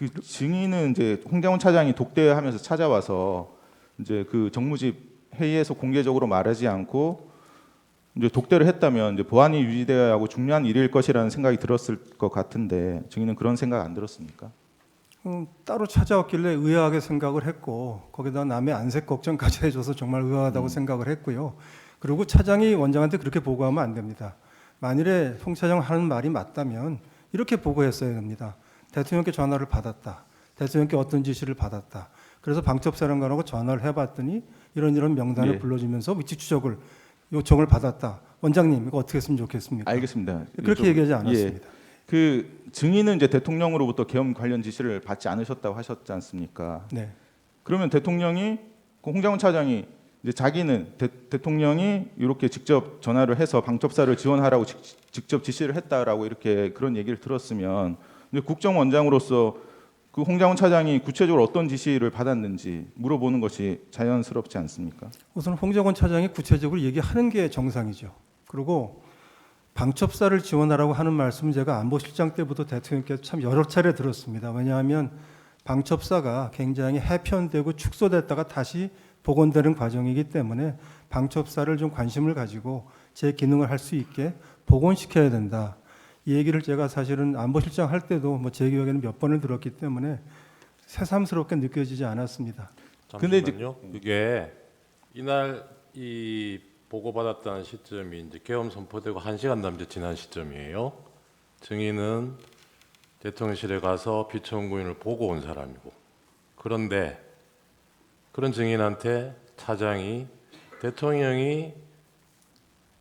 그 증인은 이제 홍장훈 차장이 독대하면서 찾아와서 이제 그 정무집 회의에서 공개적으로 말하지 않고 이제 독대를 했다면 이제 보안이 유지되어야 하고 중요한 일일 것이라는 생각이 들었을 것 같은데 증인은 그런 생각 안 들었습니까? 따로 찾아왔길래 의아하게 생각을 했고 거기다 남의 안색 걱정까지 해줘서 정말 의아하다고 생각을 했고요. 그리고 차장이 원장한테 그렇게 보고하면 안 됩니다. 만일에 송 차장 하는 말이 맞다면 이렇게 보고했어야 됩니다. 대통령께 전화를 받았다. 대통령께 어떤 지시를 받았다. 그래서 방첩사령관하고 전화를 해봤더니 이런 명단을 예. 불러주면서 위치 추적을 요청을 받았다. 원장님 이거 어떻게 했으면 좋겠습니까? 알겠습니다. 그렇게 얘기하지 않았습니다. 그 증인은 이제 대통령으로부터 계엄 관련 지시를 받지 않으셨다고 하셨지 않습니까? 네. 그러면 대통령이 그 홍장훈 차장이 이제 자기는 대통령이 이렇게 직접 전화를 해서 방첩사를 지원하라고 직접 지시를 했다라고 이렇게 그런 얘기를 들었으면 이제 국정원장으로서 그 홍장훈 차장이 구체적으로 어떤 지시를 받았는지 물어보는 것이 자연스럽지 않습니까? 우선 홍정원 차장이 구체적으로 얘기하는 게 정상이죠. 그리고 방첩사를 지원하라고 하는 말씀은 제가 안보실장 때부터 대통령께서 참 여러 차례 들었습니다. 왜냐하면 방첩사가 굉장히 해편되고 축소됐다가 다시 복원되는 과정이기 때문에 방첩사를 좀 관심을 가지고 제 기능을 할 수 있게 복원시켜야 된다. 이 얘기를 제가 사실은 안보실장 할 때도 뭐 제 기억에는 몇 번을 들었기 때문에 새삼스럽게 느껴지지 않았습니다. 근데 잠시만요. 이게 이날 이 보고받았다는 시점이 이제 계엄 선포되고 1시간 남짓 지난 시점이에요. 증인은 대통령실에 가서 비천구인을 보고 온 사람이고, 그런데 그런 증인한테 차장이 대통령이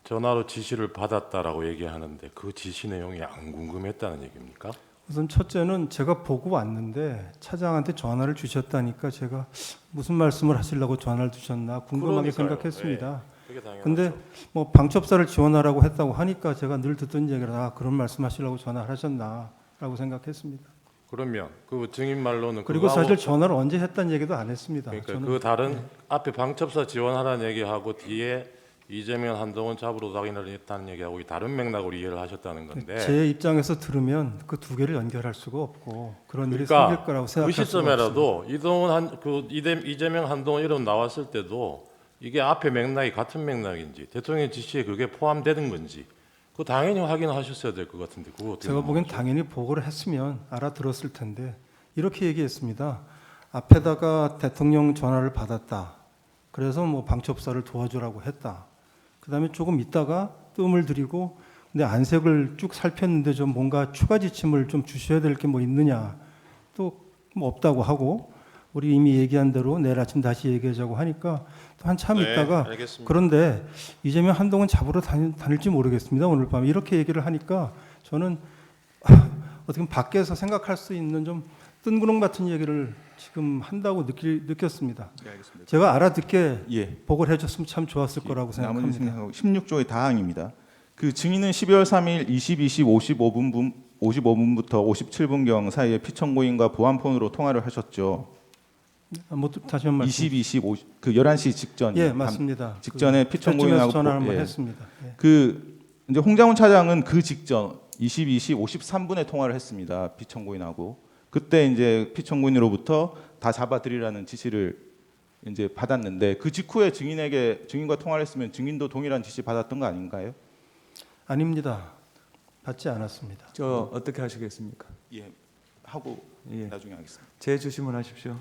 전화로 지시를 받았다라고 얘기하는데 그 지시 내용이 안 궁금했다는 얘기입니까? 우선 첫째는 제가 보고 왔는데 차장한테 전화를 주셨다니까 제가 무슨 말씀을 하시려고 전화를 주셨나 궁금하게 그러니까요. 생각했습니다. 그게 당연하죠. 근데 뭐 방첩사를 지원하라고 했다고 하니까 제가 늘 듣던 얘기라 그런 말씀하시려고 전화를 하셨나라고 생각했습니다. 그러면 그 증인 말로는 그리고 그거하고- 사실 전화를 언제 했다는 얘기도 안 했습니다. 그러니까 저는 그 다른 앞에 방첩사 지원하라는 얘기하고 뒤에 이재명 한동훈 잡으러 가기를 했다는 얘기하고 이 다른 맥락으로 이해를 하셨다는 건데, 제 입장에서 들으면 그 두 개를 연결할 수가 없고 그런 일이 그러니까 생길 거라고 그 생각할 수가 없습니다. 시점에라도 이재명 한동훈 이름 나왔을 때도 이게 앞에 맥락이 같은 맥락인지 대통령 지시에 그게 포함되는 건지 그 당연히 확인하셨어야 될 것 같은데 그거 어떻게 제가 보기엔 넘어가죠? 당연히 보고를 했으면 알아들었을 텐데 이렇게 얘기했습니다. 앞에다가 대통령 전화를 받았다. 그래서 뭐 방첩사를 도와주라고 했다. 그다음에 조금 있다가 뜸을 들이고 근데 안색을 쭉 살폈는데 좀 뭔가 추가 지침을 좀 주셔야 될 게 뭐 있느냐 또 뭐 없다고 하고 우리 이미 얘기한 대로 내일 아침 다시 얘기하자고 하니까 또 한참 있다가 알겠습니다. 그런데 이재명 한동훈 잡으러 다닐지 모르겠습니다. 오늘 밤에 이렇게 얘기를 하니까 저는 어떻게 보면 밖에서 생각할 수 있는 좀 뜬구름 같은 얘기를 지금 한다고 느꼈습니다. 네, 알겠습니다. 제가 알아듣게 예. 보고를 해줬으면 참 좋았을 거라고 나머지 생각합니다. 생각하고 16조의 다항입니다. 그 증인은 12월 3일 22시 55분부터 57분경 사이에 피청구인과 보안폰으로 통화를 하셨죠. 뭐 다시 한 말씀. 22시 50, 그 11시 직전. 예, 맞습니다. 직전에 그 피청구인하고 전화를 한번 예. 했습니다. 예. 그 이제 홍장훈 차장은 그 직전 22시 53분에 통화를 했습니다. 피청구인하고 그때 이제 피청구인으로부터 다 잡아들이라는 지시를 이제 받았는데 그 직후에 증인과 통화를 했으면 증인도 동일한 지시 받았던 거 아닌가요? 아닙니다. 받지 않았습니다. 저 어떻게 하시겠습니까? 예, 하고 예. 나중에 하겠습니다. 제 주시면 하십시오.